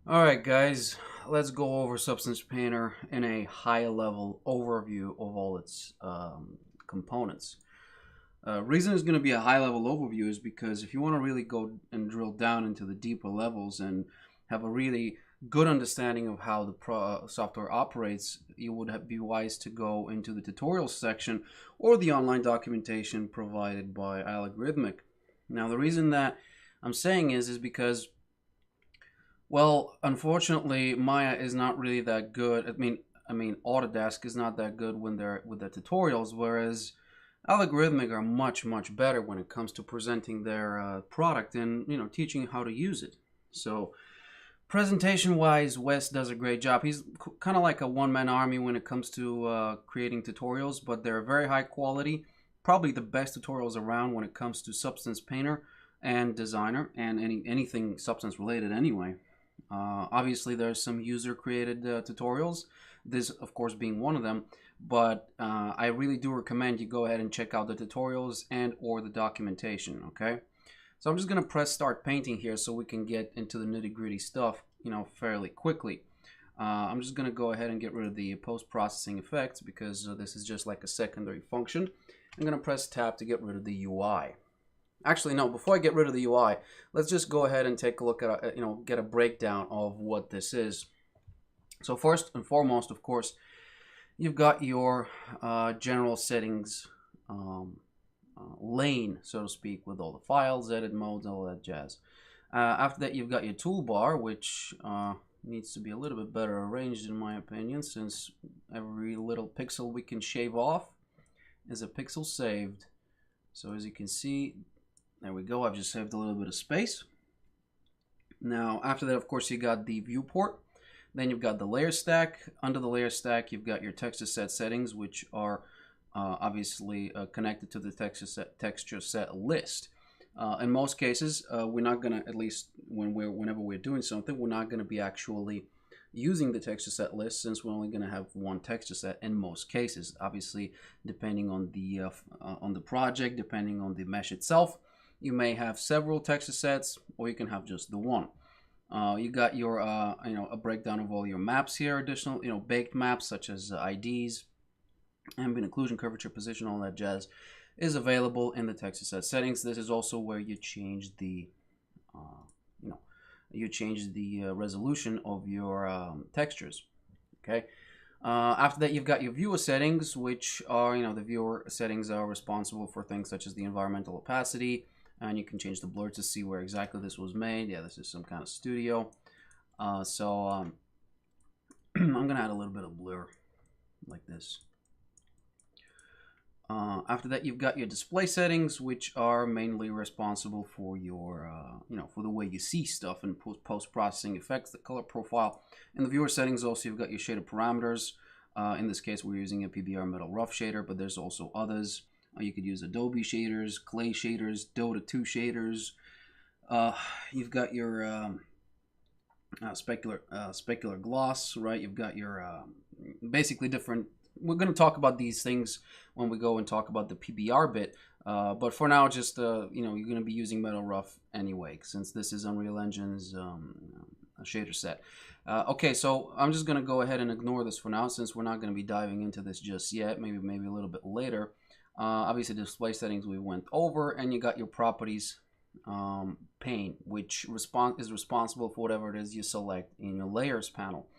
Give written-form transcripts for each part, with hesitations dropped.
Alright guys, let's go over Substance Painter in a high level overview of all its components. Reason it's going to be a high level overview is because if you want to really go and drill down into the deeper levels and have a really good understanding of how the software operates, you would be wise to go into the tutorials section or the online documentation provided by Algorithmic. Now the reason that I'm saying is because well, unfortunately, Maya is not really that good. I mean, Autodesk is not that good when they're with the tutorials, whereas Algorithmic are much, much better when it comes to presenting their product and teaching how to use it. So, presentation-wise, Wes does a great job. He's kind of like a one-man army when it comes to creating tutorials, but they're very high quality. Probably the best tutorials around when it comes to Substance Painter and Designer and anything substance related anyway. Obviously, there's some user-created tutorials. This, of course, being one of them. But I really do recommend you go ahead and check out the tutorials and or the documentation. Okay. So I'm just gonna press start painting here so we can get into the nitty-gritty stuff, fairly quickly. I'm just gonna go ahead and get rid of the post-processing effects because this is just like a secondary function. I'm gonna press tab to get rid of the UI. Actually, no, before I get rid of the UI, let's just go ahead and take a look at, get a breakdown of what this is. So first and foremost, of course, you've got your general settings lane, so to speak, with all the files, edit modes, all that jazz. After that, you've got your toolbar, which needs to be a little bit better arranged, in my opinion, since every little pixel we can shave off is a pixel saved. So as you can see, there we go. I've just saved a little bit of space. Now, after that, of course, you got the viewport. Then you've got the layer stack. Under the layer stack, you've got your texture set settings, which are obviously connected to the texture set list. In most cases, we're not gonna, at least whenever we're doing something, we're not gonna be actually using the texture set list since we're only gonna have one texture set in most cases. Obviously, depending on the project, depending on the mesh itself, you may have several texture sets, or you can have just the one. You got your, a breakdown of all your maps here, additional, baked maps such as IDs, ambient occlusion, curvature, position, all that jazz is available in the texture set settings. This is also where you change the, resolution of your textures. Okay. After that, you've got your viewer settings, which are, the viewer settings are responsible for things such as the environmental opacity, and you can change the blur to see where exactly this was made. Yeah, this is some kind of studio. I'm gonna add a little bit of blur like this. After that, you've got your display settings, which are mainly responsible for your, for the way you see stuff and post-processing effects, the color profile. In the viewer settings, also you've got your shader parameters. In this case, we're using a PBR Metal Rough shader, but there's also others. You could use Adobe shaders, Clay shaders, Dota 2 shaders. You've got your specular gloss, right? You've got your basically different. We're going to talk about these things when we go and talk about the PBR bit. But for now, just you're going to be using Metal Rough anyway, since this is Unreal Engine's shader set. Okay, so I'm just going to go ahead and ignore this for now, since we're not going to be diving into this just yet. Maybe a little bit later. Obviously, display settings we went over, and you got your properties pane, which is responsible for whatever it is you select in your layers panel.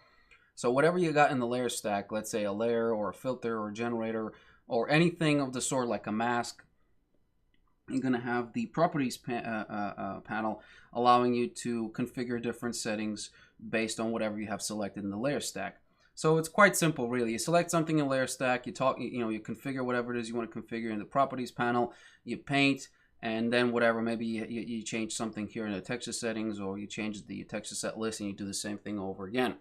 So whatever you got in the layer stack, let's say a layer or a filter or a generator or anything of the sort like a mask, you're going to have the properties panel allowing you to configure different settings based on whatever you have selected in the layer stack. So it's quite simple, really. You select something in layer stack, you configure whatever it is you want to configure in the properties panel, you paint, and then whatever, maybe you change something here in the texture settings, or you change the texture set list and you do the same thing over again.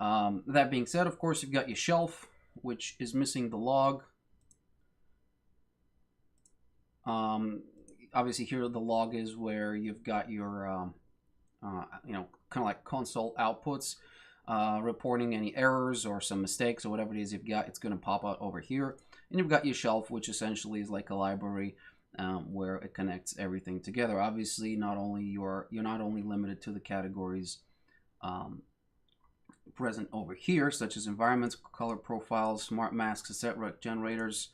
That being said, of course, you've got your shelf, which is missing the log. Obviously here the log is where you've got your, kind of like console outputs. Reporting any errors or some mistakes or whatever it is you've got, it's going to pop out over here. And you've got your shelf, which essentially is like a library where it connects everything together. Obviously, you're not only limited to the categories um, present over here, such as environments, color profiles, smart masks, etc., generators,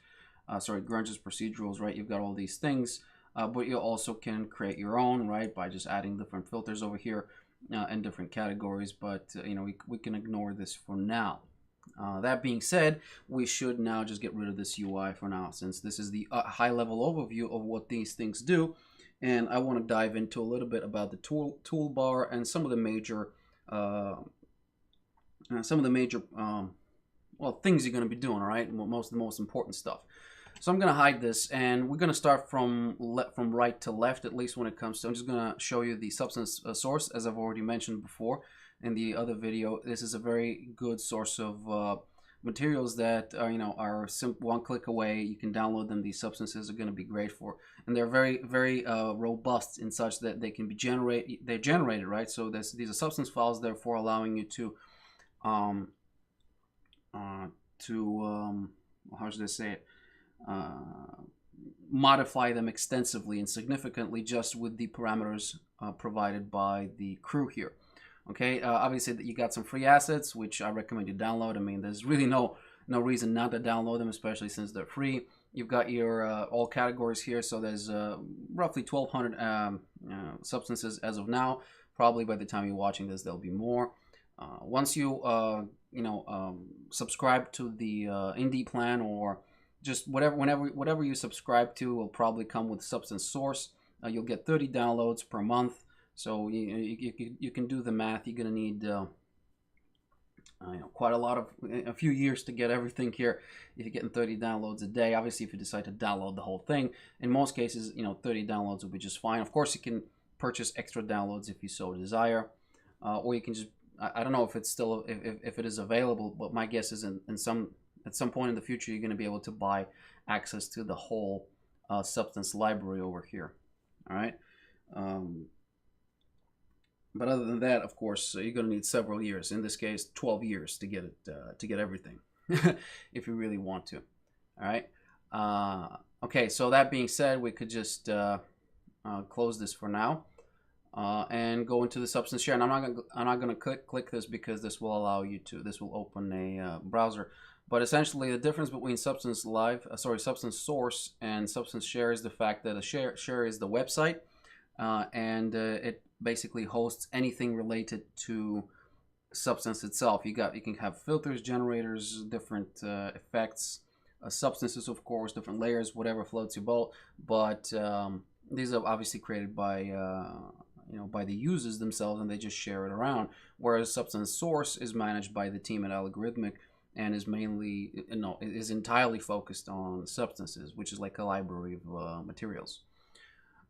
grunges, procedurals, right? You've got all these things, but you also can create your own, right, by just adding different filters over here and different categories. But we can ignore this for now. That being said, we should now just get rid of this UI for now, since this is the high-level overview of what these things do. And I want to dive into a little bit about the toolbar and some of the major things you're going to be doing. All right, the most important stuff. So I'm going to hide this, and we're going to start from right to left, at least when it comes to. I'm just going to show you the substance source, as I've already mentioned before in the other video. This is a very good source of materials that are one click away. You can download them. These substances are going to be great for, and they're very, very robust in such that they can be generated, right? So these are substance files, therefore allowing you to how should I say it? Modify them extensively and significantly just with the parameters provided by the crew here. Okay, obviously you got some free assets, which I recommend you download. I mean, there's really no reason not to download them, especially since they're free. You've got your all categories here, so there's roughly 1,200 substances as of now. Probably by the time you're watching this, there'll be more. Once you subscribe to the indie plan, or just whatever you subscribe to will probably come with Substance Source. You'll get 30 downloads per month. So you can do the math. You're gonna need quite a few years to get everything here. If you're getting 30 downloads a day, obviously if you decide to download the whole thing, in most cases 30 downloads will be just fine. Of course, you can purchase extra downloads if you so desire, or you can just, I don't know if it's still if it is available, but my guess is at some point in the future you're going to be able to buy access to the whole substance library over here. All right. But other than that, of course, you're going to need several years. In this case, 12 years to get it, to get everything, if you really want to. All right. Okay. So that being said, we could just close this for now and go into the substance share. And I'm not going to click this because this will allow you to. This will open a browser. But essentially, the difference between Substance Source and Substance Share is the fact that a share is the website, and it basically hosts anything related to substance itself. You can have filters, generators, different effects, substances, of course, different layers, whatever floats your boat. But these are obviously created by by the users themselves, and they just share it around. Whereas Substance Source is managed by the team at Allegorithmic, and is mainly, is entirely focused on substances, which is like a library of materials.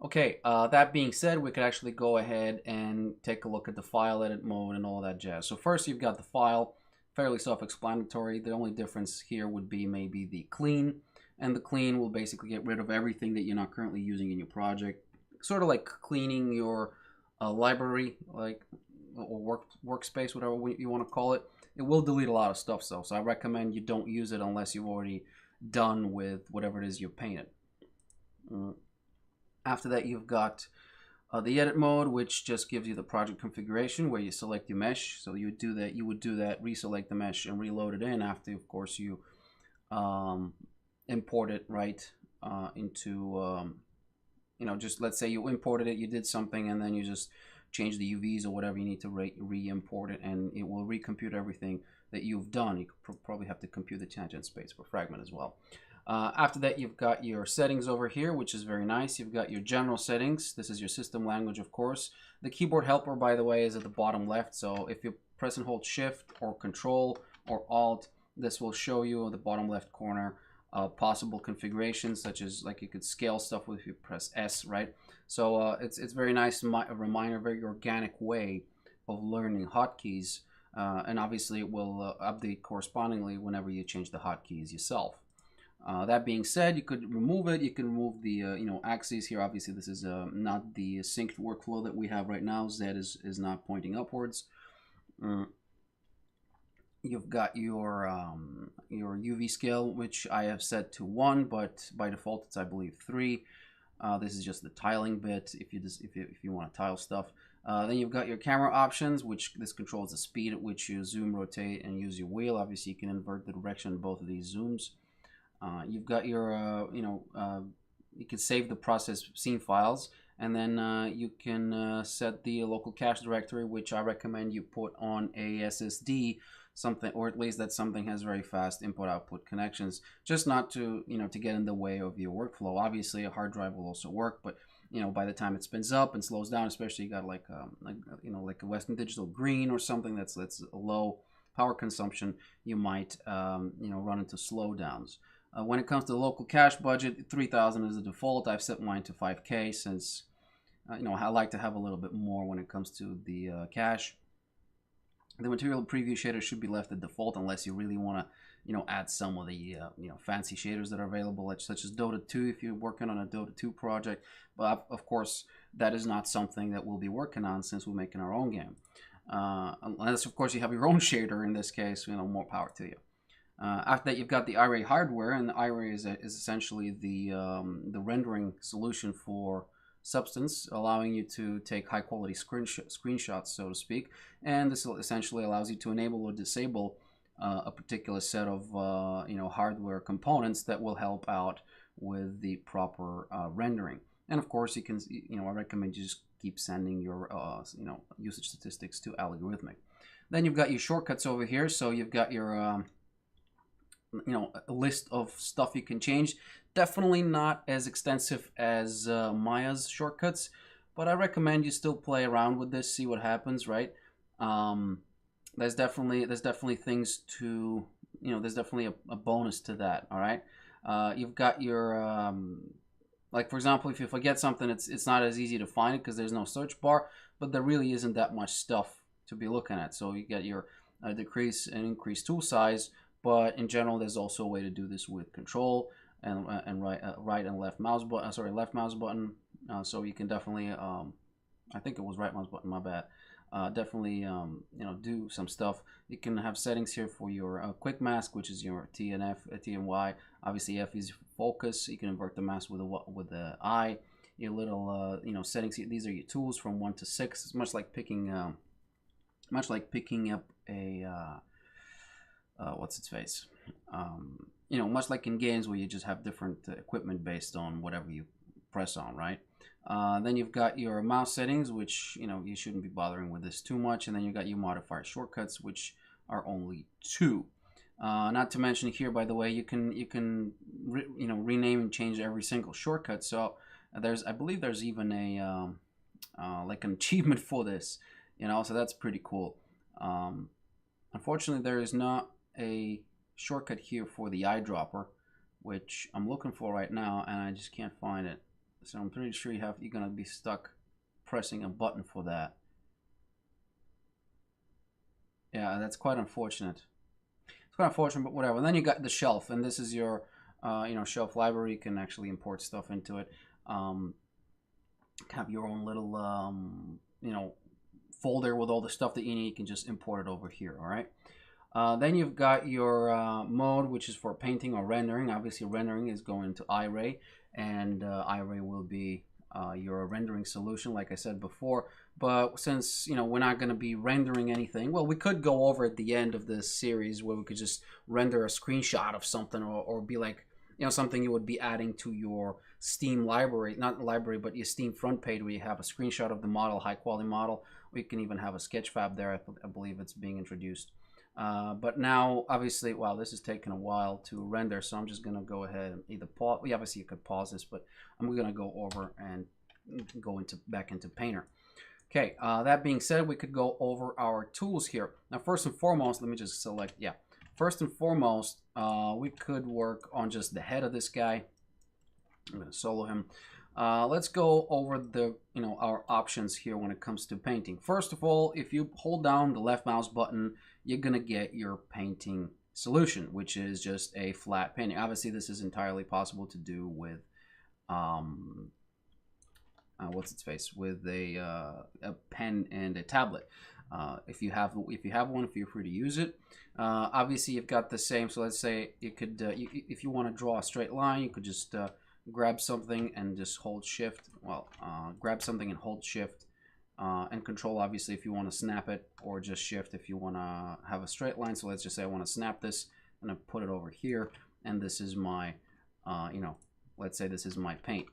Okay, that being said, we could actually go ahead and take a look at the file edit mode and all that jazz. So first you've got the file, fairly self-explanatory. The only difference here would be maybe the clean, and the clean will basically get rid of everything that you're not currently using in your project. Sort of like cleaning your library, like, or workspace, whatever you want to call it. It will delete a lot of stuff, so I recommend you don't use it unless you've already done with whatever it is you've painted. After that, you've got the edit mode, which just gives you the project configuration where you select your mesh. So you would do that, reselect the mesh and reload it in after, of course, you import it right into, just let's say you imported it, you did something, and then you just change the UVs or whatever you need to re-import it, and it will recompute everything that you've done. You could probably have to compute the tangent space for fragment as well. After that, you've got your settings over here, which is very nice. You've got your general settings. This is your system language, of course. The keyboard helper, by the way, is at the bottom left. So if you press and hold Shift or Control or Alt, this will show you in the bottom left corner possible configurations, such as, like, you could scale stuff if you press S, right? So it's very nice, a reminder, very organic way of learning hotkeys, and obviously it will update correspondingly whenever you change the hotkeys yourself. That being said, you could remove it. You can remove the axes here. Obviously, this is not the synced workflow that we have right now. Z is not pointing upwards. You've got your UV scale, which I have set to 1, but by default it's, I believe, 3. This is just the tiling bit if you want to tile stuff. Then you've got your camera options, which this controls the speed at which you zoom, rotate, and use your wheel. Obviously, you can invert the direction of both of these zooms. You've got your, you can save the process scene files, and then you can set the local cache directory, which I recommend you put on a SSD, something, or at least that something has very fast input-output connections, just not to, to get in the way of your workflow. Obviously, a hard drive will also work, but by the time it spins up and slows down, especially you got like a Western Digital Green or something that's low power consumption, you might run into slowdowns. When it comes to the local cache budget, 3,000 is the default. I've set mine to 5K since I like to have a little bit more when it comes to the cache. The material preview shader should be left at default unless you really want to add some of the fancy shaders that are available, such as Dota 2 if you're working on a Dota 2 project. But of course, that is not something that we'll be working on since we're making our own game. Unless of course you have your own shader. In this case, more power to you. After that, you've got the Iray hardware, and the Iray is essentially the rendering solution for Substance, allowing you to take high quality screenshots, so to speak. And this essentially allows you to enable or disable a particular set of hardware components that will help out with the proper rendering. And of course, you can I recommend you just keep sending your usage statistics to Allegorithmic. Then you've got your shortcuts over here. So you've got your a list of stuff you can change. Definitely not as extensive as Maya's shortcuts, but I recommend you still play around with this, see what happens, right? There's definitely things to, there's definitely a bonus to that, all right? You've got your, like for example, if you forget something, it's not as easy to find it because there's no search bar, but there really isn't that much stuff to be looking at. So you get your decrease and increase tool size, but in general, there's also a way to do this with control and right and left mouse button. Left mouse button. So you can definitely, I think it was right mouse button. My bad. Definitely, do some stuff. You can have settings here for your quick mask, which is your T and F, T and Y. Obviously, F is focus. You can invert the mask with the I. Your little, settings. These are your tools from 1 to 6. It's much like picking up a what's its face. Much like in games where you just have different equipment based on whatever you press on, right? Then you've got your mouse settings, which you shouldn't be bothering with this too much, and then you've got your modifier shortcuts, which are only 2. Not to mention here, by the way, you can rename and change every single shortcut. So I believe there's even a like an achievement for this, so that's pretty cool. Unfortunately, there is not a shortcut here for the eyedropper, which I'm looking for right now, and I just can't find it. So I'm pretty sure you're gonna be stuck pressing a button for that. Yeah, that's quite unfortunate. It's quite unfortunate, but whatever. And then you got the shelf, and this is your shelf library. You can actually import stuff into it. Have your own little folder with all the stuff that you need. You can just import it over here. All right. Then you've got your mode, which is for painting or rendering. Obviously, rendering is going to Iray, and Iray will be your rendering solution, like I said before. But since we're not going to be rendering anything, well, we could go over at the end of this series where we could just render a screenshot of something, or be like something you would be adding to your Steam library, not library, but your Steam front page, where you have a screenshot of the model, high quality model. We can even have a Sketchfab there. I believe it's being introduced. But now, obviously, wow, this is taking a while to render, so I'm just going to go ahead and either pause. Well, obviously, you could pause this, but I'm going to go over and go back into Painter. Okay, that being said, we could go over our tools here. Now, first and foremost, let me just select, First and foremost, we could work on just the head of this guy. I'm going to solo him. Let's go over our options here when it comes to painting. First of all, if you hold down the left mouse button, you're gonna get your painting solution, which is just a flat painting. Obviously, this is entirely possible to do with with a pen and a tablet. If you have one, feel free to use it. Obviously, you've got the same. So let's say you could, if you want to draw a straight line, you could just grab something and just hold shift. Well, grab something and hold shift and control obviously if you want to snap it, or just shift if you want to have a straight line. So let's just say I want to snap this, and I put it over here, and this is my you know, let's say this is my paint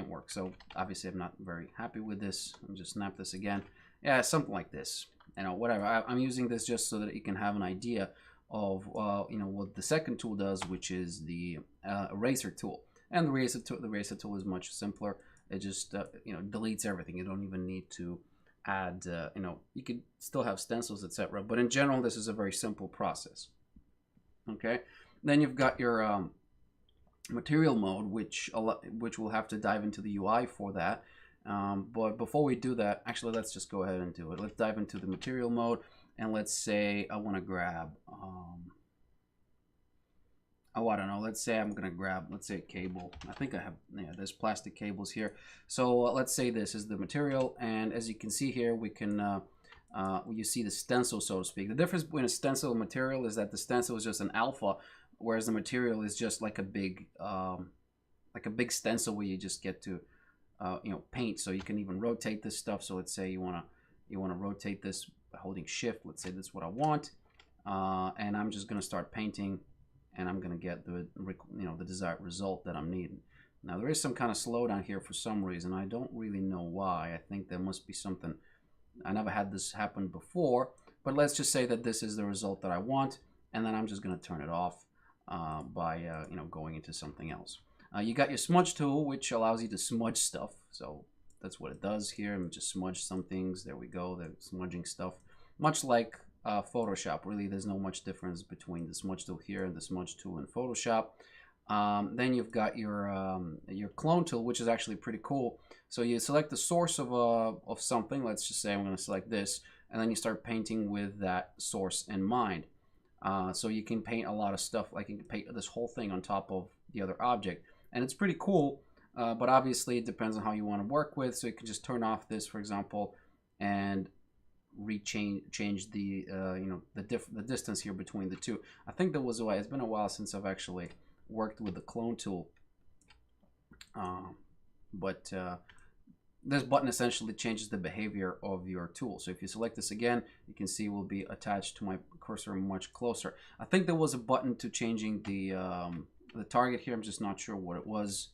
work. So obviously I'm not very happy with this. I'll just snap this again. Yeah, something like this, you know, whatever. I'm using this just so that you can have an idea of you know, what the second tool does, which is the eraser tool. And the eraser tool is much simpler. It just you know, deletes everything. You don't even need to add you know, you could still have stencils, etc., but in general this is a very simple process. Okay, then you've got your material mode, which we'll have to dive into the UI for that. But before we do that, actually let's just go ahead and do it. Let's dive into the material mode, and let's say I want to grab oh, I don't know, let's say I'm gonna grab, let's say a cable. I think I have, yeah, there's plastic cables here. So let's say this is the material, and as you can see here, we can you see the stencil, so to speak. The difference between a stencil and material is that the stencil is just an alpha, whereas the material is just like a big stencil where you just get to you know, paint. So you can even rotate this stuff. So let's say you wanna rotate this by holding shift. Let's say that's what I want, and I'm just gonna start painting, and I'm gonna get the, you know, the desired result that I'm needing. Now there is some kind of slowdown here for some reason. I don't really know why. I think there must be something. I never had this happen before, but let's just say that this is the result that I want, and then I'm just gonna turn it off by you know, going into something else. You got your smudge tool, which allows you to smudge stuff. So that's what it does here. And just smudge some things. There we go. The smudging stuff, much like Photoshop. Really, there's no much difference between the smudge tool here and the smudge tool in Photoshop. Then you've got your clone tool, which is actually pretty cool. So you select the source of something. Let's just say I'm going to select this, and then you start painting with that source in mind. So you can paint a lot of stuff, like you can paint this whole thing on top of the other object, and it's pretty cool. But obviously it depends on how you want to work with. So you can just turn off this, for example, and change the you know, the distance here between the two. I think there was a way. It's been a while since I've actually worked with the clone tool, but this button essentially changes the behavior of your tool. So if you select this again, you can see it will be attached to my cursor much closer. I think there was a button to changing the target here. I'm just not sure what it was.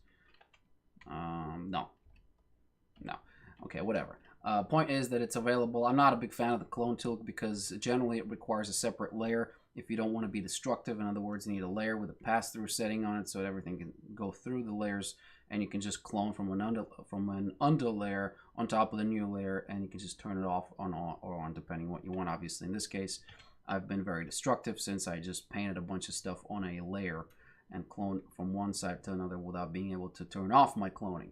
No. Okay, whatever. Point is that it's available. I'm not a big fan of the clone tool because generally it requires a separate layer if you don't want to be destructive. In other words, you need a layer with a pass-through setting on it so that everything can go through the layers, and you can just clone from an under layer on top of the new layer, and you can just turn it off or on depending what you want. Obviously, in this case, I've been very destructive since I just painted a bunch of stuff on a layer and clone from one side to another without being able to turn off my cloning.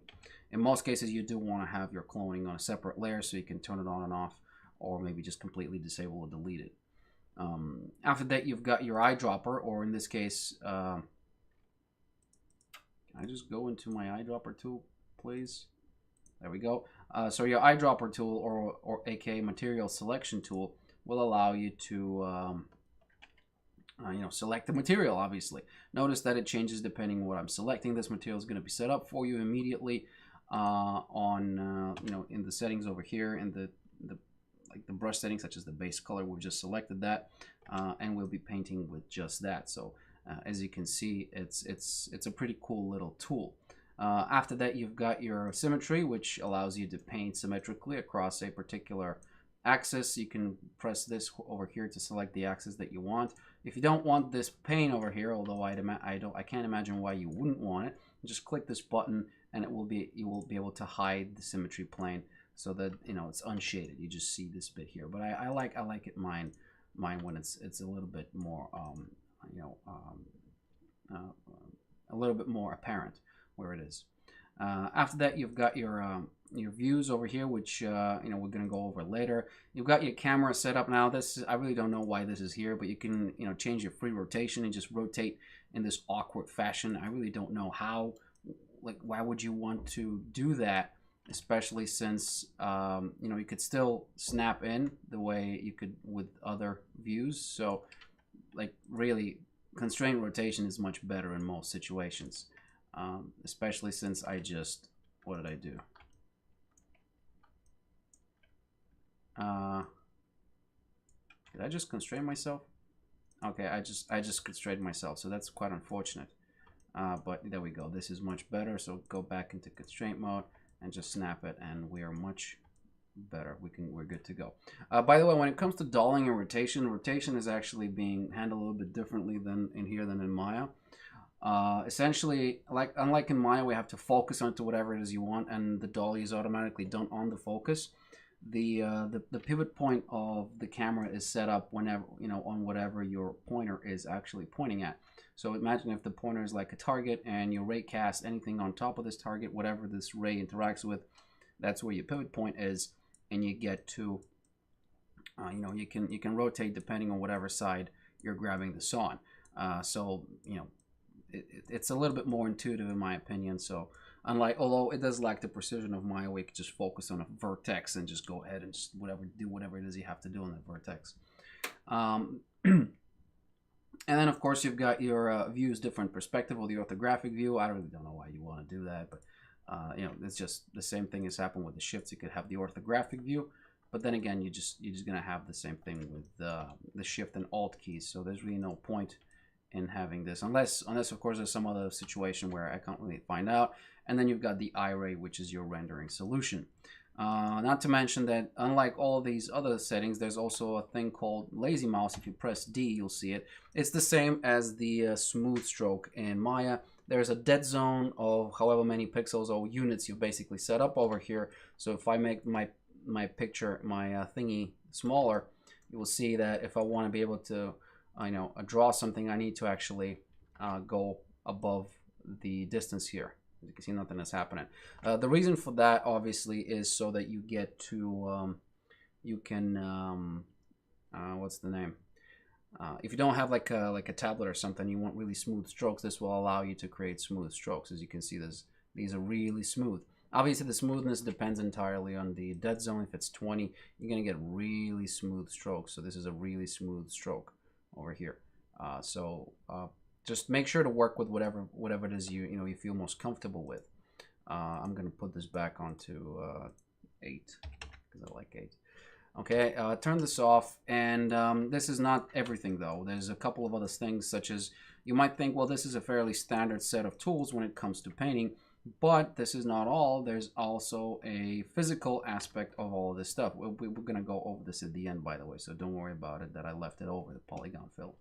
In most cases, you do want to have your cloning on a separate layer so you can turn it on and off, or maybe just completely disable or delete it. After that, you've got your eyedropper, or in this case, can I just go into my eyedropper tool, please? There we go. So your eyedropper tool, or aka material selection tool, will allow you to you know, select the material. Obviously, notice that it changes depending on what I'm selecting. This material is going to be set up for you immediately on you know, in the settings over here, in the like the brush settings, such as the base color. We've just selected that, and we'll be painting with just that. So as you can see, it's a pretty cool little tool. After that, you've got your symmetry, which allows you to paint symmetrically across a particular axis. You can press this over here to select the axis that you want. If you don't want this paint over here, although I can't imagine why you wouldn't want it, just click this button, and you will be able to hide the symmetry plane so that, you know, it's unshaded. You just see this bit here. But I like it mine when it's a little bit more you know, a little bit more apparent where it is. After that, you've got your views over here, which you know, we're going to go over later. You've got your camera set up now. I really don't know why this is here, but you can, you know, change your free rotation and just rotate in this awkward fashion. I really don't know how. Like, why would you want to do that? Especially since you know, you could still snap in the way you could with other views. So, like, really, constrained rotation is much better in most situations. Especially since what did I do? Did I just constrain myself? Okay, I just constrained myself, so that's quite unfortunate. But there we go. This is much better. So go back into constraint mode and just snap it, and we are much better. We're good to go. By the way, when it comes to dolling and rotation, rotation is actually being handled a little bit differently than in here than in Maya. Essentially, unlike in Maya, we have to focus onto whatever it is you want, and the dolly is automatically done on the focus. The pivot point of the camera is set up whenever, on whatever your pointer is actually pointing at. So imagine if the pointer is like a target and you ray cast anything on top of this target, whatever this ray interacts with, that's where your pivot point is, and you get to, you can rotate depending on whatever side you're grabbing this on. So it's a little bit more intuitive in my opinion. So although it does lack the precision of Maya, we can just focus on a vertex and just go ahead and just do whatever it is you have to do on the vertex. And then of course you've got your views, different perspective, or the orthographic view. I really don't know why you want to do that, but it's just the same thing has happened with the shifts. You could have the orthographic view, but then again, you're just gonna have the same thing with the shift and alt keys. So there's really no point in having this, unless of course there's some other situation where I can't really find out. And then you've got the iRay, which is your rendering solution. Not to mention that unlike all of these other settings, there's also a thing called lazy mouse. If you press D, you'll see it. It's the same as the smooth stroke in Maya. There's a dead zone of however many pixels or units you basically set up over here. So if I make my picture, my thingy smaller, you will see that if I want to be able to draw something, I need to actually go above the distance here. As you can see, nothing is happening. The reason for that obviously is so that you get to you can what's the name, if you don't have like a tablet or something, you want really smooth strokes. This will allow you to create smooth strokes. As you can see, these are really smooth. Obviously the smoothness depends entirely on the dead zone. If it's 20, you're gonna get really smooth strokes. So this is a really smooth stroke over here. Just make sure to work with whatever it is you feel most comfortable with. I'm gonna put this back onto 8 because I like 8. Okay, turn this off, and this is not everything though. There's a couple of other things, such as you might think, well, this is a fairly standard set of tools when it comes to painting, but this is not all. There's also a physical aspect of all of this stuff. We're gonna go over this at the end, by the way, so don't worry about it that I left it over the polygon fill.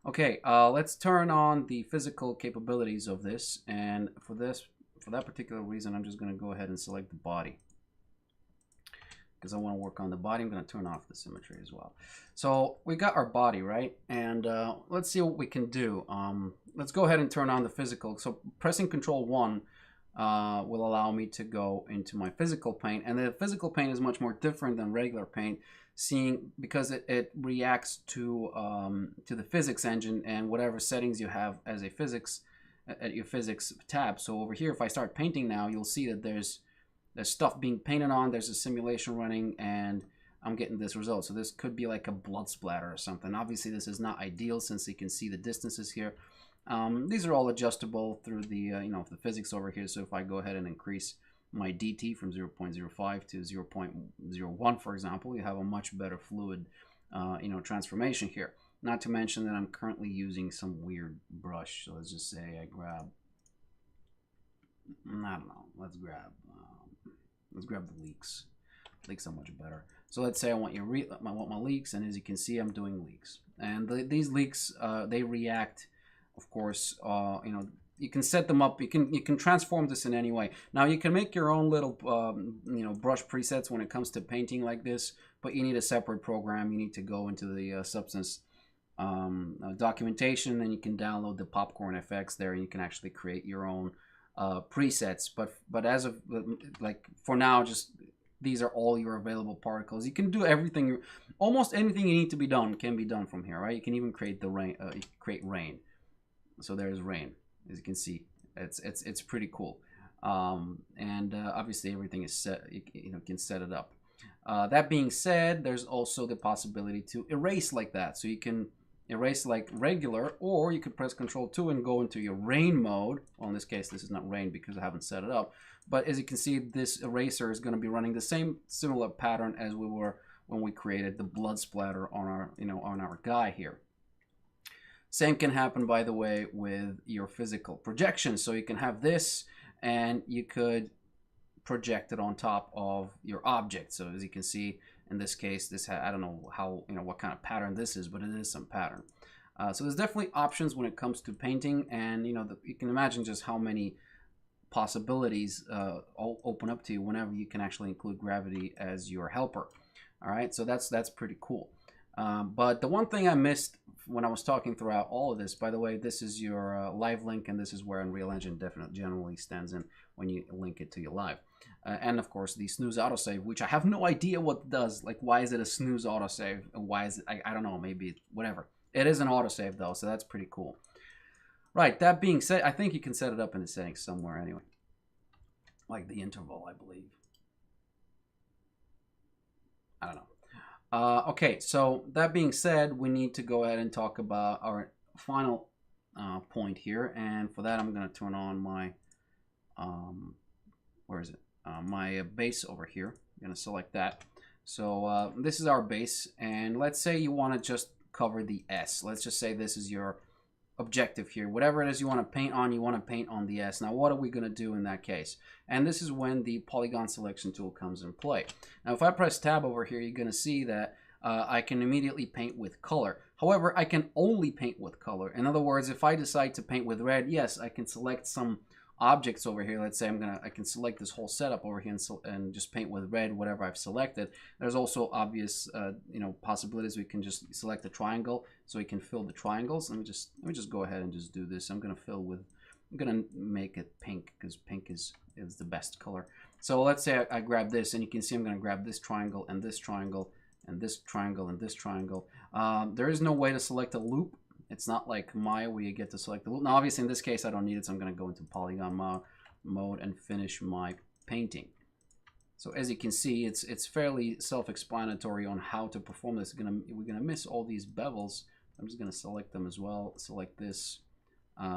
Okay, let's turn on the physical capabilities of this, and for that particular reason, I'm just going to go ahead and select the body because I want to work on the body. I'm going to turn off the symmetry as well. So we got our body, right? And let's see what we can do. Let's go ahead and turn on the physical. So pressing Control 1 will allow me to go into my physical paint, and the physical paint is much more different than regular paint, because it reacts to the physics engine and whatever settings you have as a physics at your physics tab. So over here, if I start painting now, you'll see that there's stuff being painted on, there's a simulation running, and I'm getting this result. So this could be like a blood splatter or something. Obviously this is not ideal since you can see the distances here. These are all adjustable through the the physics over here. So if I go ahead and increase my DT from 0.05 to 0.01, for example, you have a much better fluid transformation here. Not to mention that I'm currently using some weird brush. So let's just say I grab, I don't know, let's grab the leaks. Leaks are much better. So let's say I want my leaks, and as you can see, I'm doing leaks. And these leaks, they react, of course, you can set them up. You can transform this in any way. Now you can make your own little brush presets when it comes to painting like this, but you need a separate program. You need to go into the Substance documentation, and you can download the Popcorn FX there, and you can actually create your own presets. But as of for now, just these are all your available particles. You can do everything. Almost anything you need to be done can be done from here, right? You can even create the rain. Create rain. So there's rain. As you can see, it's pretty cool, and obviously everything is set. You can set it up. That being said, there's also the possibility to erase like that. So you can erase like regular, or you could press Control 2 and go into your rain mode. Well, in this case, this is not rain because I haven't set it up. But as you can see, this eraser is going to be running the same similar pattern as we were when we created the blood splatter on our, on our guy here. Same can happen, by the way, with your physical projection. So you can have this, and you could project it on top of your object. So as you can see, in this case, this I don't know how, what kind of pattern this is, but it is some pattern. So there's definitely options when it comes to painting, and you can imagine just how many possibilities open up to you whenever you can actually include gravity as your helper. All right, so that's pretty cool. But the one thing I missed when I was talking throughout all of this, by the way, this is your live link, and this is where Unreal Engine definitely generally stands in when you link it to your live. And of course, the snooze autosave, which I have no idea what it does. Like, why is it a snooze autosave? Why is it? I don't know. Maybe whatever. It is an autosave though, so that's pretty cool. Right. That being said, I think you can set it up in the settings somewhere anyway, like the interval, I believe. I don't know. Okay, so that being said, we need to go ahead and talk about our final point here, and for that I'm going to turn on my where is it? My base over here. I'm going to select that. So this is our base, and let's say you want to just cover the S. Let's just say this is your objective here. Whatever it is you want to paint on, you want to paint on the S. Now, what are we going to do in that case? And this is when the polygon selection tool comes in play. Now, if I press tab over here, you're going to see that I can immediately paint with color. However, I can only paint with color. In other words, if I decide to paint with red, yes, I can select some objects over here. Let's say I can select this whole setup over here and just paint with red whatever I've selected. There's also obvious possibilities. We can just select the triangle so we can fill the triangles. Let me just go ahead and just do this. I'm gonna make it pink because pink is the best color. So let's say I grab this, and you can see I'm gonna grab this triangle and this triangle and this triangle and this triangle. There is no way to select a loop. It's not like Maya where you get to select the loop. Now, obviously, in this case, I don't need it, so I'm going to go into polygon mode and finish my painting. So as you can see, it's fairly self-explanatory on how to perform this. We're going to miss all these bevels. I'm just going to select them as well. Select this.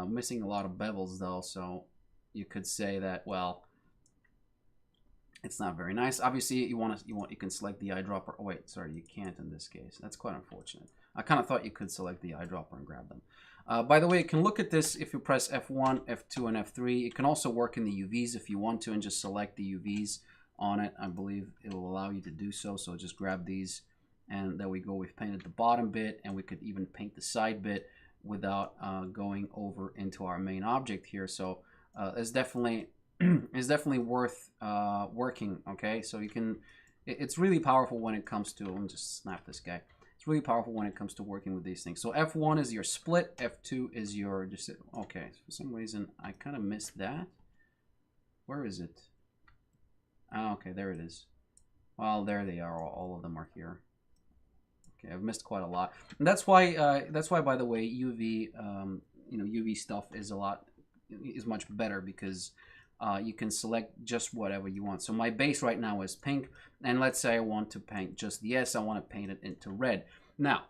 Missing a lot of bevels, though, so you could say that, well, it's not very nice. Obviously, you can select the eyedropper. Oh wait, sorry, you can't in this case. That's quite unfortunate. I kind of thought you could select the eyedropper and grab them. By the way, you can look at this if you press F1, F2, and F3. It can also work in the UVs if you want to, and just select the UVs on it. I believe it will allow you to do so. So just grab these, and there we go. We've painted the bottom bit, and we could even paint the side bit without going over into our main object here. So it's definitely worth working. Okay, so you can. It's really powerful when it comes to. Let me just snap this guy. It's really powerful when it comes to working with these things. So F1 is your split. F2 is your just. Okay, for some reason I kind of missed that. Where is it? Oh, okay, there it is. Well, there they are. All of them are here. Okay, I've missed quite a lot. And that's why. By the way, UV. UV stuff is much better because. You can select just whatever you want. So my base right now is pink, and let's say I want to paint just the S. I want to paint it into red. Now,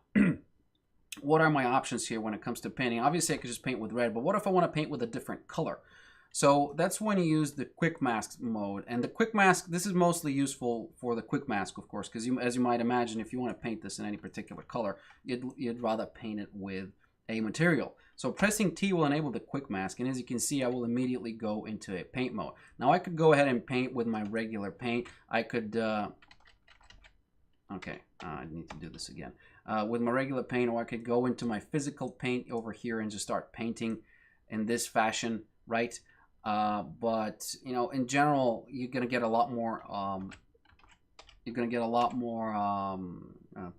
what are my options here when it comes to painting? Obviously, I could just paint with red, but what if I want to paint with a different color? So that's when you use the quick mask mode. And the quick mask, this is mostly useful for the quick mask, of course, because as you might imagine, if you want to paint this in any particular color, you'd rather paint it with a material. So pressing T will enable the quick mask, and as you can see, I will immediately go into a paint mode. Now I could go ahead and paint with my regular paint. I could okay, I need to do this again. With my regular paint, or I could go into my physical paint over here and just start painting in this fashion, right? But in general, you're gonna get a lot more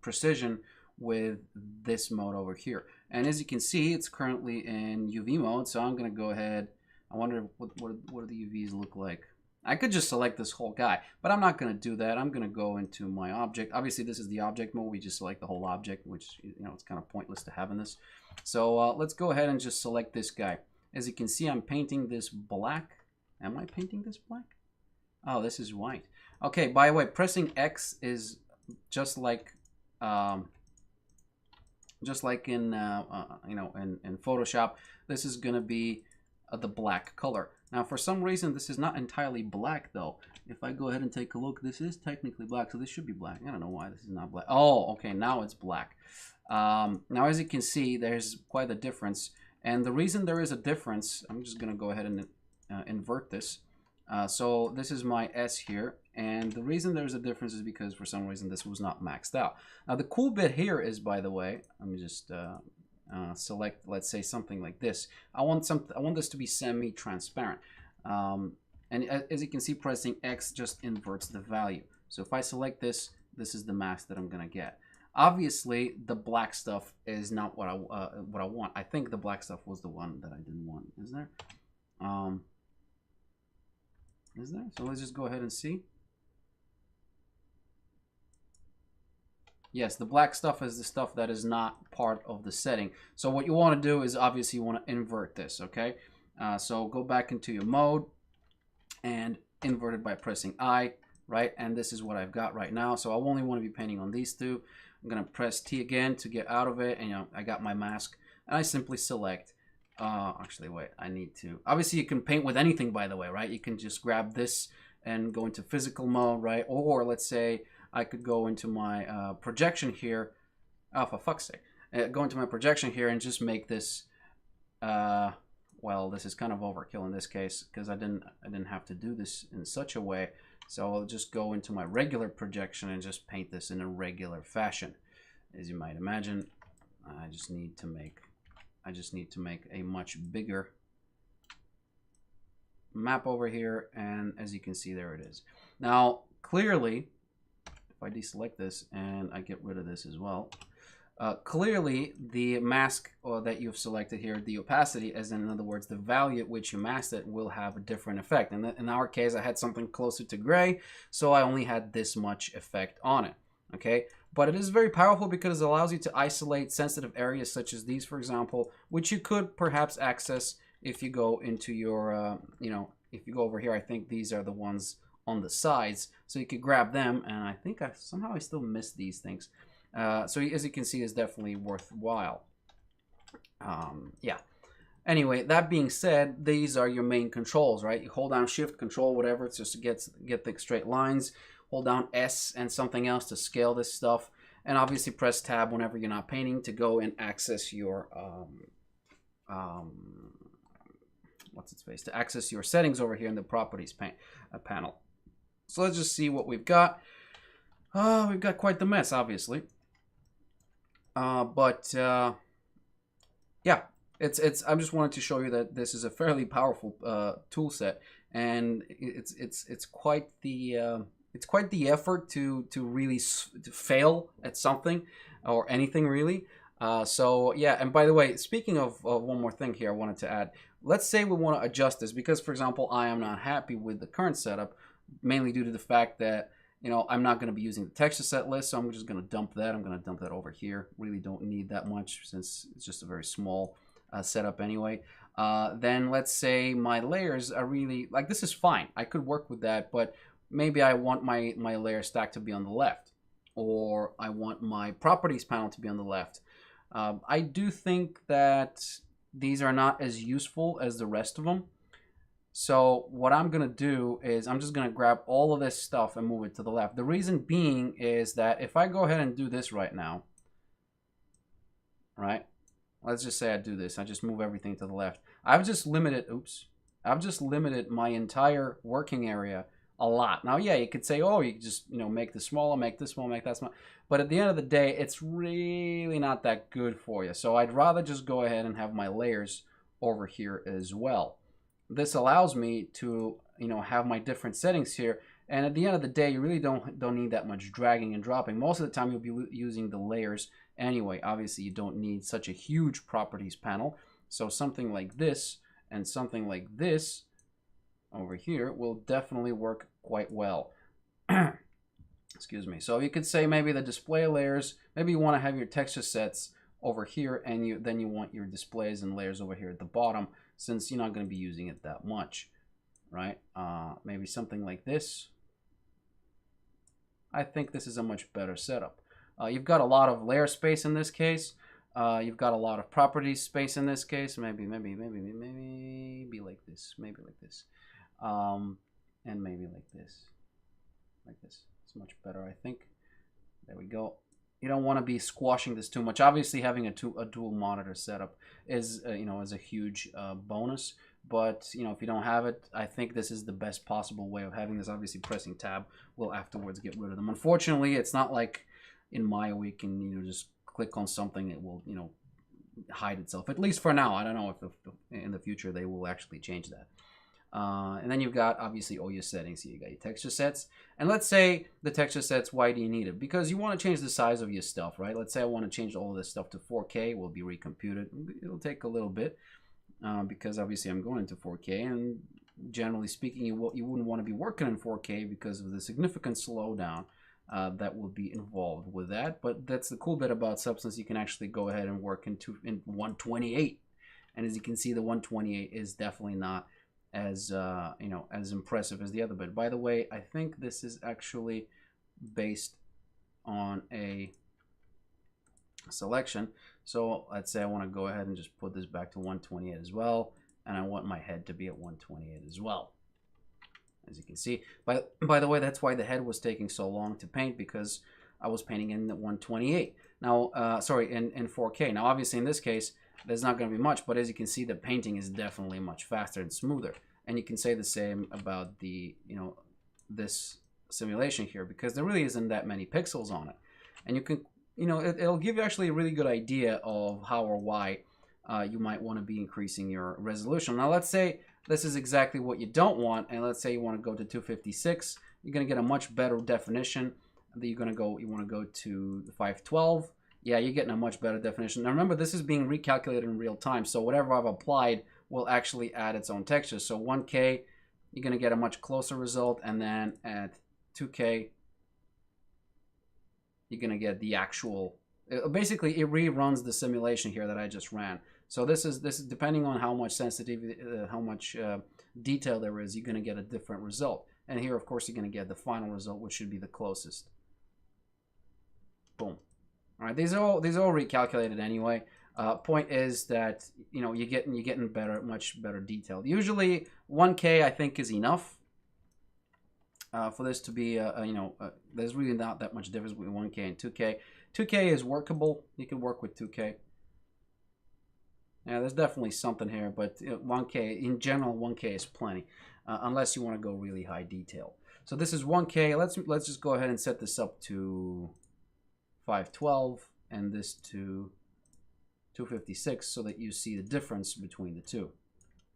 precision with this mode over here. And as you can see, it's currently in UV mode, so I'm going to go ahead. I wonder what do the UVs look like. I could just select this whole guy, but I'm not going to do that. I'm going to go into my object. Obviously, this is the object mode. We just select the whole object, which it's kind of pointless to have in this. So let's go ahead and just select this guy. As you can see, I'm painting this black. Am I painting this black? Oh, this is white. Okay, by the way, pressing X is just like just like in you know, in Photoshop, this is gonna be the black color. Now, for some reason, this is not entirely black though. If I go ahead and take a look, this is technically black, so this should be black. I don't know why this is not black. Oh, okay, now it's black. Now, as you can see, there's quite a difference. And the reason there is a difference, I'm just gonna go ahead and invert this. So this is my S here, and the reason there's a difference is because for some reason this was not maxed out. Now the cool bit here is, by the way, let me just select, let's say, something like this. I want this to be semi-transparent, and as you can see, pressing X just inverts the value. So if I select this, this is the mask that I'm gonna get. Obviously, the black stuff is not what I want. I think the black stuff was the one that I didn't want. Is there? Is there? So let's just go ahead and see. Yes, the black stuff is the stuff that is not part of the setting. So what you want to do is obviously you want to invert this, okay? So go back into your mode and invert it by pressing I, right? And this is what I've got right now. So I only want to be painting on these two. I'm going to press T again to get out of it. And, you know, I got my mask. And I simply select. Actually, wait, I need to. Obviously, you can paint with anything, by the way, right? You can just grab this and go into physical mode, right? Or let's say I could go into my projection here. Oh, for fuck's sake. Go into my projection here and just make this. Well, this is kind of overkill in this case because I didn't have to do this in such a way. So I'll just go into my regular projection and just paint this in a regular fashion. As you might imagine, I just need to make a much bigger map over here, and as you can see, there it is. Now, clearly, if I deselect this and I get rid of this as well, clearly the mask that you've selected here, the opacity, as in other words, the value at which you masked it, will have a different effect. And in our case, I had something closer to gray, so I only had this much effect on it. Okay, but it is very powerful because it allows you to isolate sensitive areas such as these, for example, which you could perhaps access if you go into your, you know, if you go over here. I think these are the ones on the sides, so you could grab them, and I think somehow I still missed these things. So as you can see, it's definitely worthwhile. Yeah. Anyway, that being said, these are your main controls, right? You hold down Shift, Control, whatever, it's just to get the straight lines. Hold down S and something else to scale this stuff, and obviously press Tab whenever you're not painting to go and access your what's its face, to access your settings over here in the Properties panel. So let's just see what we've got. We've got quite the mess, obviously. Yeah, I just wanted to show you that this is a fairly powerful tool set, and it's quite the effort to really to fail at something or anything really. So yeah, and by the way, speaking of one more thing here, I wanted to add. Let's say we want to adjust this because, for example, I am not happy with the current setup, mainly due to the fact that, you know, I'm not going to be using the texture set list, so I'm just going to dump that. I'm going to dump that over here. Really don't need that much since it's just a very small setup anyway. Then let's say my layers are really, like, this is fine. I could work with that, but maybe I want my layer stack to be on the left, or I want my properties panel to be on the left. I do think that these are not as useful as the rest of them. So what I'm going to do is I'm just going to grab all of this stuff and move it to the left. The reason being is that if I go ahead and do this right now, right? Let's just say I do this. I just move everything to the left. I've just limited my entire working area a lot. Now, yeah, you could say, oh, you just, you know, make this smaller, make this small, make that small. But at the end of the day, it's really not that good for you. So I'd rather just go ahead and have my layers over here as well. This allows me to, you know, have my different settings here. And at the end of the day, you really don't need that much dragging and dropping. Most of the time, you'll be using the layers anyway. Obviously, you don't need such a huge properties panel. So something like this and something like this over here will definitely work quite well. Excuse me. So you could say maybe the display layers, maybe you want to have your texture sets over here, and then you want your displays and layers over here at the bottom, since you're not going to be using it that much, right? Maybe something like this. I think this is a much better setup. You've got a lot of layer space in this case. You've got a lot of property space in this case. Maybe like this. Maybe like this. And maybe like this. Like this. It's much better, I think. There we go. You don't want to be squashing this too much. Obviously, having a dual monitor setup is is a huge bonus. But if you don't have it, I think this is the best possible way of having this. Obviously, pressing tab will afterwards get rid of them. Unfortunately, it's not like in Maya we can just click on something, it will hide itself. At least for now. I don't know if in the future they will actually change that. And then you've got obviously all your settings here. You got your texture sets, and let's say the texture sets, why do you need it? Because you want to change the size of your stuff, right? Let's say I want to change all of this stuff to 4K. Will be recomputed. It'll take a little bit because obviously I'm going into 4K, and generally speaking, you wouldn't want to be working in 4K because of the significant slowdown that will be involved with that. But that's the cool bit about Substance. You can actually go ahead and work in 128, and as you can see, the 128 is definitely not as as impressive as the other bit. By the way, I think this is actually based on a selection. So let's say I want to go ahead and just put this back to 128 as well, and I want my head to be at 128 as well. As you can see, by the way, that's why the head was taking so long to paint, because I was painting in 128. Now, sorry, in 4K. Now, obviously, in this case, there's not going to be much, but as you can see, the painting is definitely much faster and smoother. And you can say the same about the, this simulation here, because there really isn't that many pixels on it. And you can, it'll give you actually a really good idea of how or why you might want to be increasing your resolution. Now, let's say this is exactly what you don't want, and let's say you want to go to 256. You're going to get a much better definition. You want to go to 512. Yeah, you're getting a much better definition. Now remember, this is being recalculated in real time, so whatever I've applied will actually add its own texture. So 1K, you're going to get a much closer result, and then at 2K, you're going to get the actual. Basically, it reruns the simulation here that I just ran. So this is depending on how much sensitivity, how much detail there is, you're going to get a different result. And here, of course, you're going to get the final result, which should be the closest. Boom. All right, these are all recalculated anyway. Point is that you're getting much better detail. Usually 1K I think is enough for this to be there's really not that much difference between 1K and 2K. 2K is workable. You can work with 2K. Yeah, there's definitely something here, but 1K in general, 1K is plenty, unless you want to go really high detail. So this is 1K. Let's just go ahead and set this up to 512 and this to 256 so that you see the difference between the two.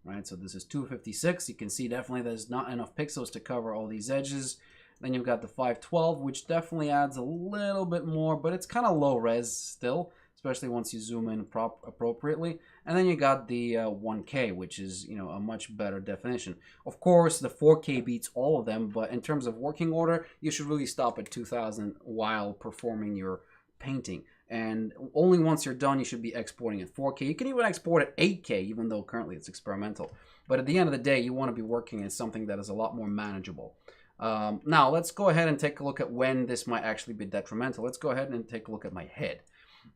Right, so this is 256. You can see definitely there's not enough pixels to cover all these edges. Then you've got the 512, which definitely adds a little bit more, but it's kind of low res still, especially once you zoom in appropriately. And then you got the 1K, which is a much better definition. Of course, the 4K beats all of them, but in terms of working order, you should really stop at 2000 while performing your painting. And only once you're done, you should be exporting at 4K. You can even export at 8K, even though currently it's experimental. But at the end of the day, you want to be working in something that is a lot more manageable. Now, let's go ahead and take a look at when this might actually be detrimental. Let's go ahead and take a look at my head.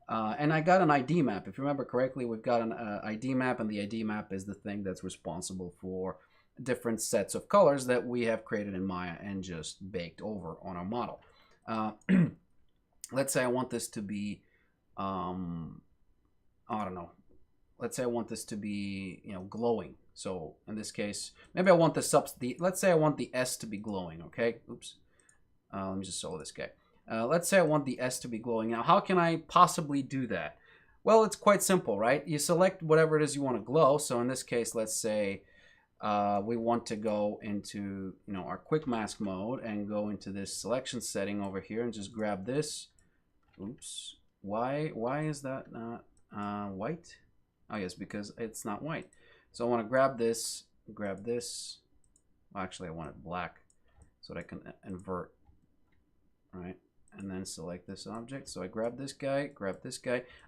And I got an ID map. If you remember correctly, we've got an ID map, and the ID map is the thing that's responsible for different sets of colors that we have created in Maya and just baked over on our model. Let's say I want this to be, I don't know. Let's say I want this to be, glowing. So in this case, maybe I want let's say I want the S to be glowing, okay? Oops. Let me just solo this guy. Let's say I want the S to be glowing. Now, how can I possibly do that? Well, it's quite simple, right? You select whatever it is you want to glow. So in this case, let's say we want to go into, our quick mask mode and go into this selection setting over here and just grab this. Oops. Why is that not white? Oh, yes, because it's not white. So I want to grab this. Well, actually, I want it black so that I can invert. All right. And then select this object. So I grab this guy,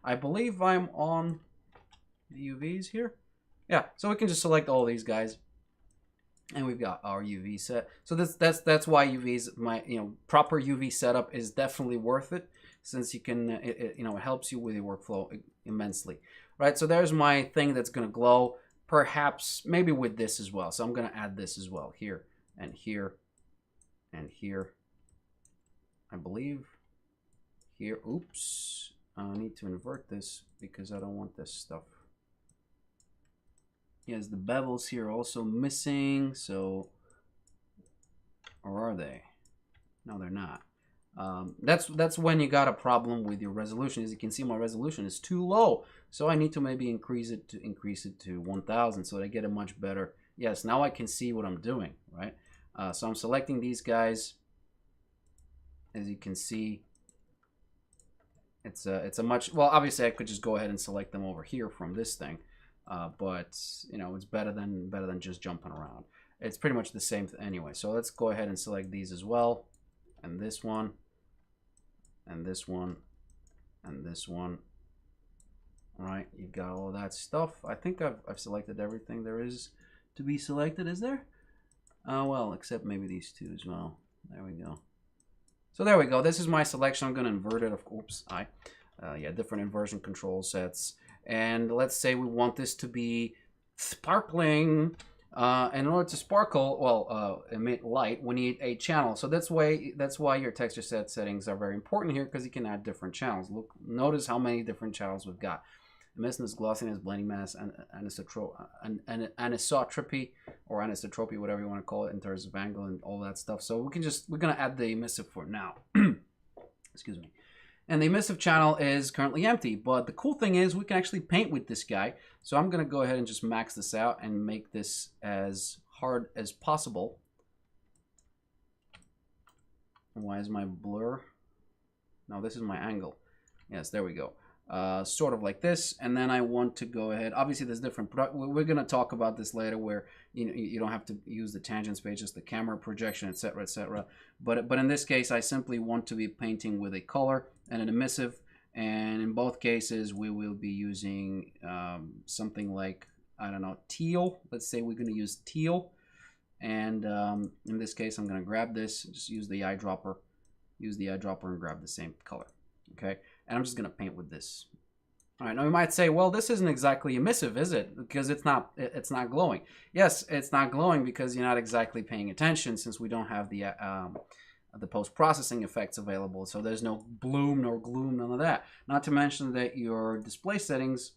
I believe I'm on the UVs here. Yeah, so we can just select all these guys. And we've got our UV set. So that's why UVs, proper UV setup is definitely worth it. since you can, you know, it helps you with your workflow immensely, right? So there's my thing that's going to glow, perhaps maybe with this as well. So I'm going to add this as well here and here and here, I believe here. Oops, I need to invert this because I don't want this stuff. Yes, the bevels here are also missing, so, or are they? No, they're not. That's when you got a problem with your resolution. As you can see, my resolution is too low, so I need to maybe increase it to 1000 so that I get a much better. Yes, now I can see what I'm doing, right? So I'm selecting these guys. As you can see, it's a much, well, obviously I could just go ahead and select them over here from this thing, but you know, it's better than just jumping around. It's pretty much the same anyway. So let's go ahead and select these as well, and this one, and this one, and this one. All right, you've got all that stuff. I think I've selected everything there is to be selected. Is there? Well, except maybe these two as well. There we go. So there we go. This is my selection. I'm going to invert it. Oops, yeah, different inversion control sets. And let's say we want this to be sparkling. And in order to sparkle, well, emit light, we need a channel. So that's why your texture set settings are very important here, because you can add different channels. Look, notice how many different channels we've got. Emissivity, glossiness, blending mass, and anisotropy, or anisotropy, whatever you want to call it, in terms of angle and all that stuff. So we're gonna add the emissive for now. Excuse me. And the emissive channel is currently empty, but the cool thing is we can actually paint with this guy. So I'm gonna go ahead and just max this out and make this as hard as possible. Why is my blur? No, this is my angle. Yes, there we go. Sort of like this, and then I want to go ahead. Obviously, there's different. We're going to talk about this later, where you don't have to use the tangent space, just the camera projection, etc., etc. But in this case, I simply want to be painting with a color and an emissive, and in both cases, we will be using something like, I don't know, teal. Let's say we're going to use teal, and in this case, I'm going to grab this, just use the eyedropper, and grab the same color. Okay. And I'm just going to paint with this. All right, now you might say, well, this isn't exactly emissive, is it? Because it's not glowing. Yes, it's not glowing because you're not exactly paying attention, since we don't have the post-processing effects available. So there's no bloom nor gloom, none of that. Not to mention that your display settings,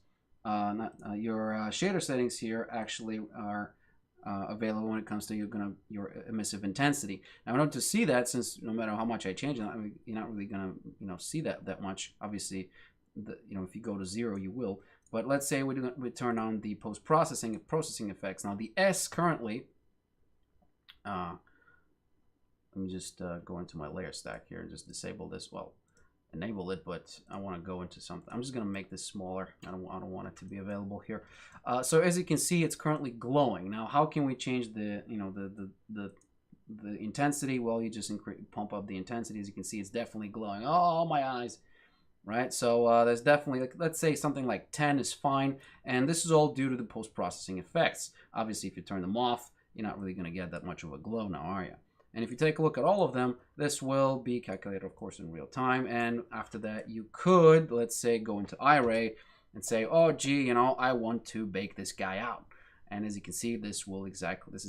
your shader settings here actually are available when it comes to your emissive intensity. Now, in order to see that, since no matter how much I change it, you're not really gonna see that much. Obviously, if you go to 0, you will. But let's say we turn on the processing effects. Now the S currently, let me just go into my layer stack here and just disable this. Well, enable it, but I want to go into something. I'm just going to make this smaller. I don't want it to be available here. So as you can see, it's currently glowing. Now, how can we change the intensity? Well, you just pump up the intensity. As you can see, it's definitely glowing. Oh, my eyes. Right? So there's definitely, let's say something like 10 is fine. And this is all due to the post-processing effects. Obviously, if you turn them off, you're not really going to get that much of a glow now, are you? And if you take a look at all of them, this will be calculated, of course, in real time. And after that, you could, let's say, go into Iray and say, oh, gee, I want to bake this guy out. And as you can see, this is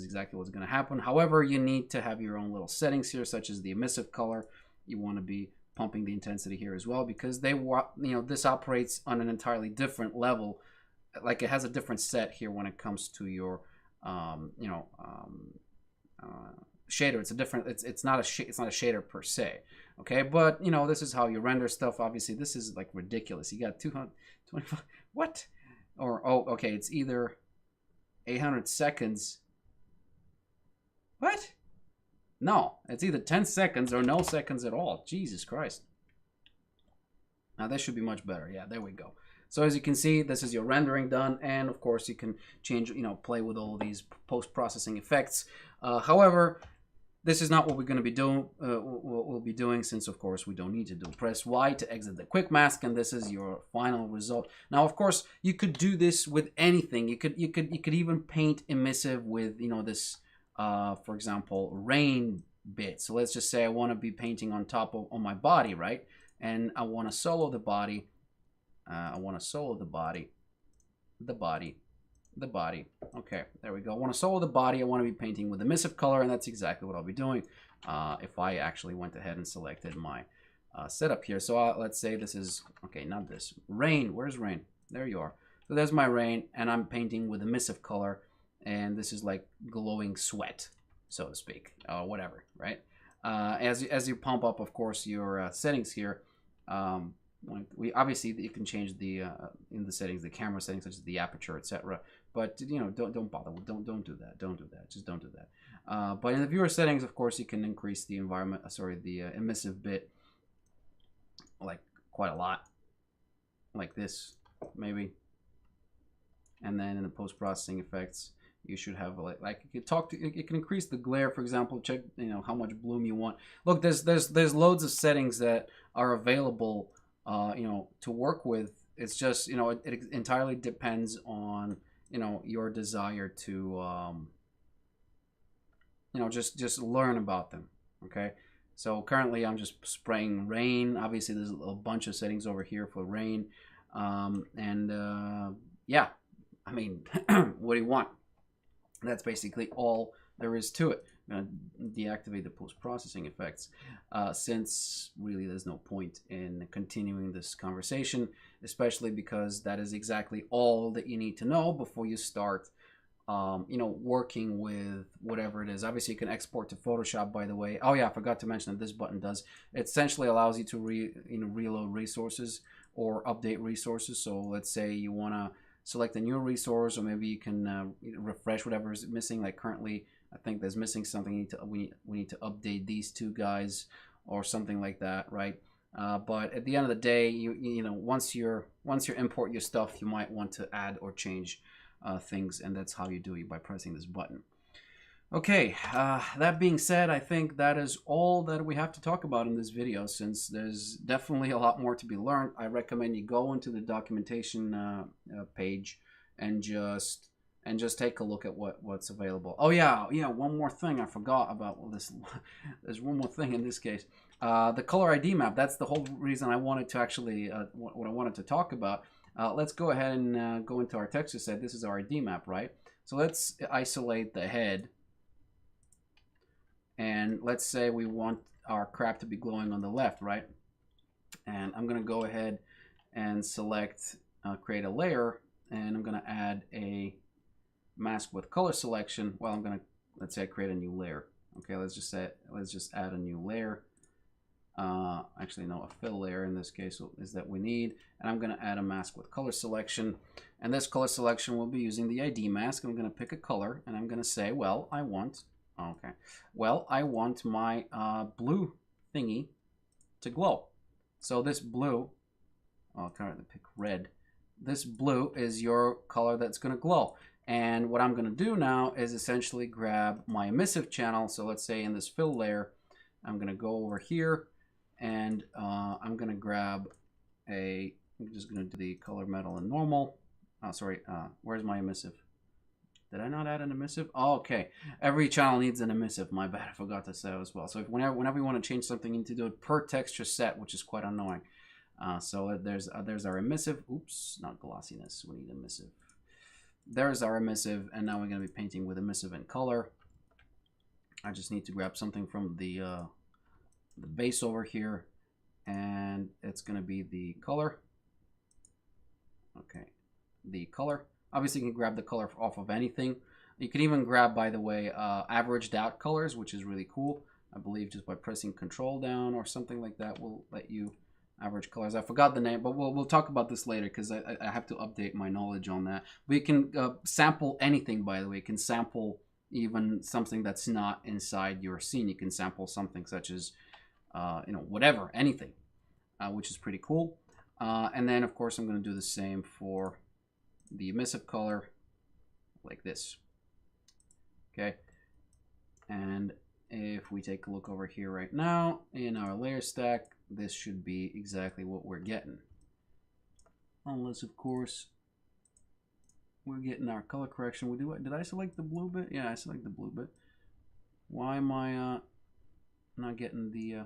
exactly what's going to happen. However, you need to have your own little settings here, such as the emissive color. You want to be pumping the intensity here as well, because this operates on an entirely different level. Like, it has a different set here when it comes to your, shader. It's not a shader per se, okay? But this is how you render stuff. Obviously, this is like ridiculous. You got 225, what? Or, oh, okay, it's either 800 seconds. What? No, it's either 10 seconds or no seconds at all. Jesus Christ. Now this should be much better. Yeah, there we go. So as you can see, this is your rendering done, and of course you can change, play with all these post-processing effects. However, this is not what we're going to be doing. We'll be doing, since of course we don't need to do. Press Y to exit the quick mask, and this is your final result. Now, of course, you could do this with anything. You could even paint emissive with this, for example, rain bit. So let's just say I want to be painting on top of my body, right? and I want to solo the body. I want to solo the body, the body. Okay, there we go. I want to solo the body. I want to be painting with emissive color, and that's exactly what I'll be doing if I actually went ahead and selected my setup here. So let's say this is, okay, not this. Rain, where's rain? There you are. So there's my rain, and I'm painting with emissive color, and this is like glowing sweat, so to speak, or whatever, right? As you pump up, of course, your settings here, we obviously you can change the in the settings, the camera settings, such as the aperture, etc. But you know, don't bother. Don't do that. Don't do that. Just don't do that. But in the viewer settings, of course, you can increase the environment. The emissive bit, like quite a lot, like this maybe. And then in the post-processing effects, you should have like you can talk to, it can increase the glare, for example. Check, you know, how much bloom you want. Look, there's loads of settings that are available, you know, to work with. It's just, you know, it entirely depends on, you know, your desire to you know, just learn about them. Okay, so currently I'm just spraying rain. Obviously there's a bunch of settings over here for rain, yeah, I mean, what do you want? That's basically all there is to it. I'm going to deactivate the post-processing effects since really there's no point in continuing this conversation, especially because that is exactly all that you need to know before you start you know, working with whatever it is. Obviously you can export to Photoshop, by the way. Oh yeah, I forgot to mention that this button does, it essentially allows you to reload resources or update resources. So let's say you want to select a new resource, or maybe you can refresh whatever is missing. Like currently, I think there's missing something. We need to update these two guys or something like that, right? But at the end of the day, you know, once you import your stuff, you might want to add or change things, and that's how you do it, by pressing this button. Okay, that being said, I think that is all that we have to talk about in this video. Since there's definitely a lot more to be learned, I recommend you go into the documentation page and just take a look at what's available. Oh yeah, one more thing I forgot about. Well, there's one more thing in this case. The color ID map. That's the whole reason I wanted to actually what I wanted to talk about. Let's go ahead and go into our texture set. This is our ID map, right? So let's isolate the head. And let's say we want our crab to be glowing on the left, right? And I'm going to go ahead and select, create a layer, and I'm going to add a mask with color selection. Well, I'm going to, let's say I create a new layer. Okay, let's just add a new layer. Actually, no, a fill layer in this case is that we need. And I'm going to add a mask with color selection. And this color selection will be using the ID mask. I'm going to pick a color, and I'm going to say, well, I want my blue thingy to glow. So this blue, I'll currently pick red. This blue is your color that's going to glow. And what I'm going to do now is essentially grab my emissive channel. So let's say in this fill layer, I'm going to go over here, and I'm going to grab I'm just going to do the color metal and normal. Where's my emissive? Did I not add an emissive? Oh, okay. Every channel needs an emissive. My bad. I forgot to say that as well. So whenever you want to change something, you need to do it per texture set, which is quite annoying. So there's our emissive. Oops, not glossiness. We need emissive. There's our emissive, and now we're going to be painting with emissive and color. I just need to grab something from the base over here, and it's going to be the color. Okay, the color. Obviously, you can grab the color off of anything. You can even grab, by the way, averaged out colors, which is really cool. I believe just by pressing Control down or something like that will let you average colors. I forgot the name, but we'll talk about this later because I have to update my knowledge on that. But you can sample anything, by the way. You can sample even something that's not inside your scene. You can sample something such as, whatever, anything, which is pretty cool. And then, of course, I'm going to do the same for the emissive color, like this. Okay, and if we take a look over here right now in our layer stack, this should be exactly what we're getting, unless of course we're getting our color correction. Did I select the blue bit? Yeah, I select the blue bit. Why am I not getting the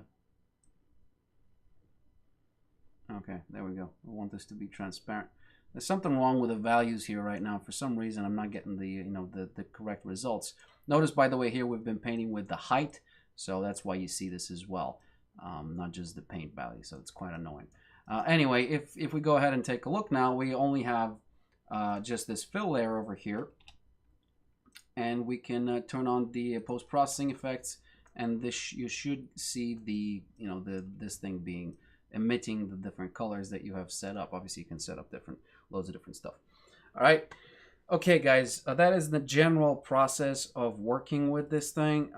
Okay, there we go. I want this to be transparent. There's something wrong with the values here right now. For some reason, I'm not getting the the correct results. Notice, by the way, here we've been painting with the height, so that's why you see this as well, not just the paint value. So it's quite annoying. Anyway, if we go ahead and take a look now, we only have just this fill layer over here, and we can turn on the post-processing effects, and this you should see the this thing being emitting the different colors that you have set up. Obviously, you can set up loads of different stuff. All right. Okay, guys, that is the general process of working with this thing.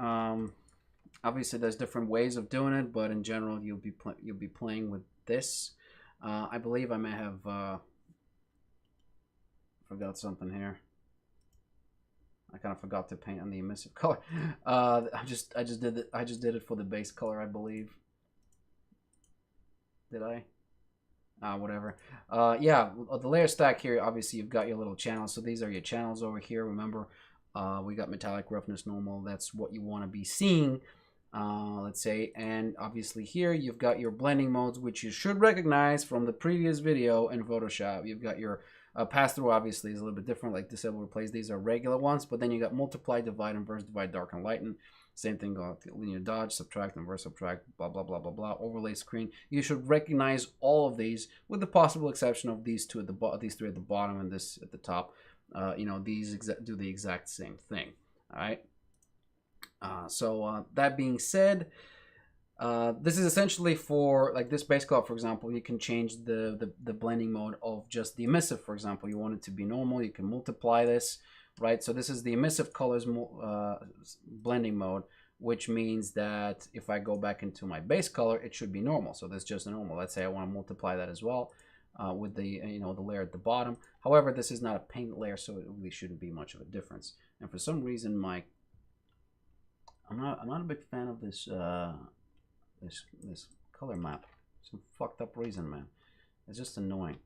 Obviously, there's different ways of doing it, but in general, you'll be playing with this. I believe I may have forgot something here. I kind of forgot to paint on the emissive color. I just did it for the base color, I believe. Did I? Whatever. Yeah, the layer stack here, obviously you've got your little channels. So these are your channels over here. Remember, we got metallic, roughness, normal. That's what you want to be seeing, let's say. And obviously here you've got your blending modes, which you should recognize from the previous video in Photoshop. You've got your pass-through, obviously, is a little bit different, like disable, replace. These are regular ones. But then you got multiply, divide, inverse, divide, darken, lighten. Same thing, linear dodge, subtract, inverse, subtract, blah, blah, blah, blah, blah. Overlay screen. You should recognize all of these, with the possible exception of these two at the bottom, these three at the bottom, and this at the top. These do the exact same thing. All right. So that being said, this is essentially for like this base color, for example. You can change the blending mode of just the emissive. For example, you want it to be normal. You can multiply this. Right, so this is the emissive colors blending mode, which means that if I go back into my base color, it should be normal. So that's just a normal. Let's say I want to multiply that as well with the the layer at the bottom. However, this is not a paint layer, so it really shouldn't be much of a difference. And for some reason, I'm not a big fan of this this color map. Some fucked up reason, man. It's just annoying.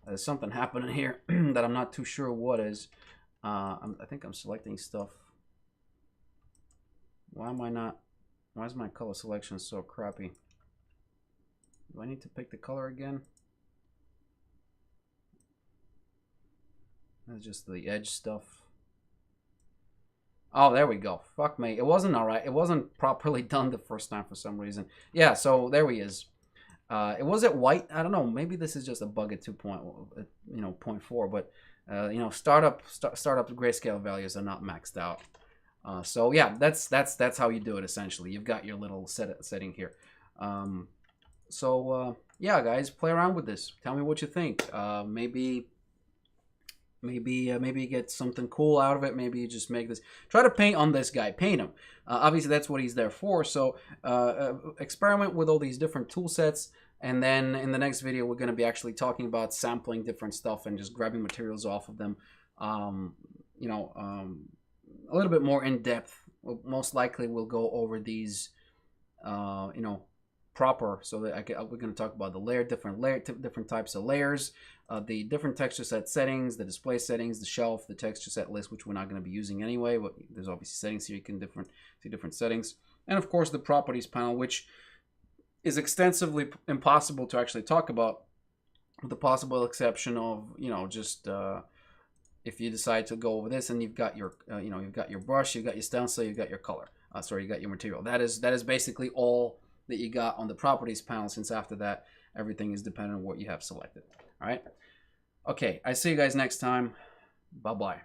There's something happening here that I'm not too sure what is. I think I'm selecting stuff. Why is my color selection so crappy? Do I need to pick the color again? That's just the edge stuff. Oh, there we go. Fuck me. It wasn't alright. It wasn't properly done the first time for some reason. Yeah, so there he is. It was at white. I don't know. Maybe this is just a bug at 0.4, but startup grayscale values are not maxed out. So yeah, that's how you do it essentially. You've got your little setting here. Yeah, guys, play around with this. Tell me what you think. Maybe get something cool out of it. Maybe you just make this. Try to paint on this guy. Paint him. Obviously, that's what he's there for. So experiment with all these different tool sets. And then in the next video, we're going to be actually talking about sampling different stuff and just grabbing materials off of them. A little bit more in depth. Most likely, we'll go over these, proper. So that we're going to talk about the different types of layers, the different texture set settings, the display settings, the shelf, the texture set list, which we're not going to be using anyway. But there's obviously settings here. You can see different settings, and of course the properties panel, which is extensively impossible to actually talk about, with the possible exception of just if you decide to go over this and you've got your you've got your brush, you've got your stencil, you've got your color. You got your material. That is basically all that you got on the properties panel, since after that everything is dependent on what you have selected. All right. Okay, I see you guys next time. Bye bye.